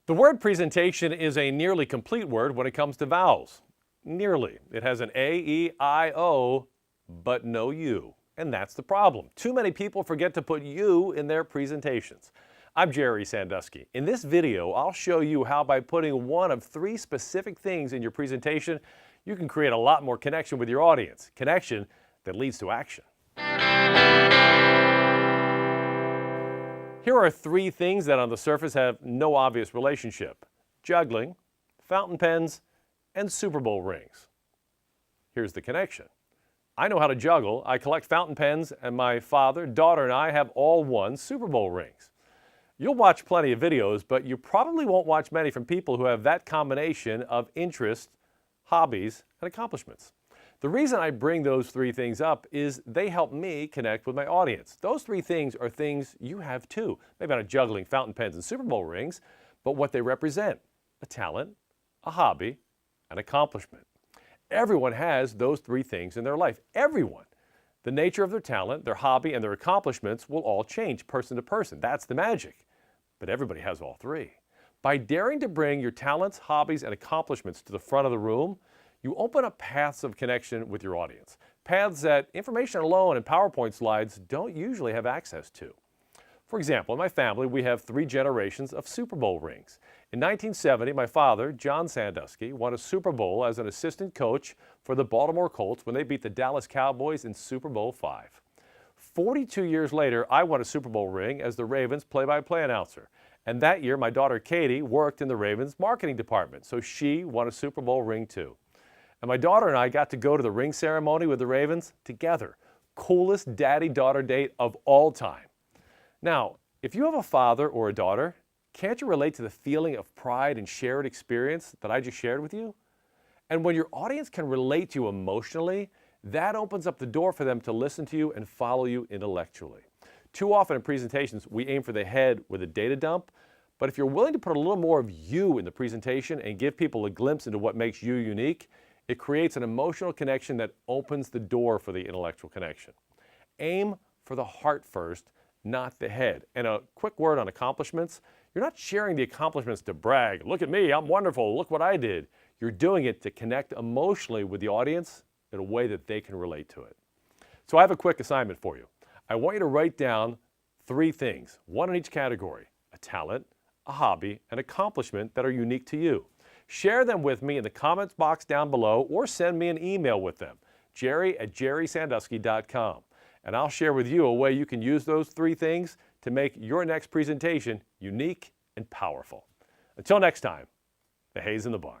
The word presentation is a nearly complete word when it comes to vowels. Nearly. It has an A, E, I, O, but no U. And that's the problem. Too many people forget to put U in their presentations. I'm Jerry Sandusky. In this video, I'll show you how by putting one of three specific things in your presentation, you can create a lot more connection with your audience. Connection that leads to action. Here are three things that on the surface have no obvious relationship: juggling, fountain pens, and Super Bowl rings. Here's the connection. I know how to juggle. I collect fountain pens, and my father, daughter, and I have all won Super Bowl rings. You'll watch plenty of videos, but you probably won't watch many from people who have that combination of interests, hobbies, and accomplishments. The reason I bring those three things up is they help me connect with my audience. Those three things are things you have too. Maybe not juggling, fountain pens, and Super Bowl rings, but what they represent: a talent, a hobby, an accomplishment. Everyone has those three things in their life. Everyone. The nature of their talent, their hobby, and their accomplishments will all change person to person. That's the magic. But everybody has all three. By daring to bring your talents, hobbies, and accomplishments to the front of the room, you open up paths of connection with your audience. Paths that information alone and PowerPoint slides don't usually have access to. For example, in my family, we have three generations of Super Bowl rings. In 1970, my father, John Sandusky, won a Super Bowl as an assistant coach for the Baltimore Colts when they beat the Dallas Cowboys in Super Bowl V. 42 years later, I won a Super Bowl ring as the Ravens play-by-play announcer. And that year, my daughter Katie worked in the Ravens marketing department, so she won a Super Bowl ring too. And my daughter and I got to go to the ring ceremony with the Ravens together. Coolest daddy-daughter date of all time. Now, if you have a father or a daughter, can't you relate to the feeling of pride and shared experience that I just shared with you? And when your audience can relate to you emotionally, that opens up the door for them to listen to you and follow you intellectually. Too often in presentations, we aim for the head with a data dump, but if you're willing to put a little more of you in the presentation and give people a glimpse into what makes you unique, it creates an emotional connection that opens the door for the intellectual connection. Aim for the heart first, not the head. And a quick word on accomplishments: you're not sharing the accomplishments to brag. Look at me, I'm wonderful, look what I did. You're doing it to connect emotionally with the audience in a way that they can relate to it. So I have a quick assignment for you. I want you to write down three things, one in each category: a talent, a hobby, an accomplishment that are unique to you. Share them with me in the comments box down below or send me an email with them, jerry@jerrysandusky.com. And I'll share with you a way you can use those three things to make your next presentation unique and powerful. Until next time, the hay's in the barn.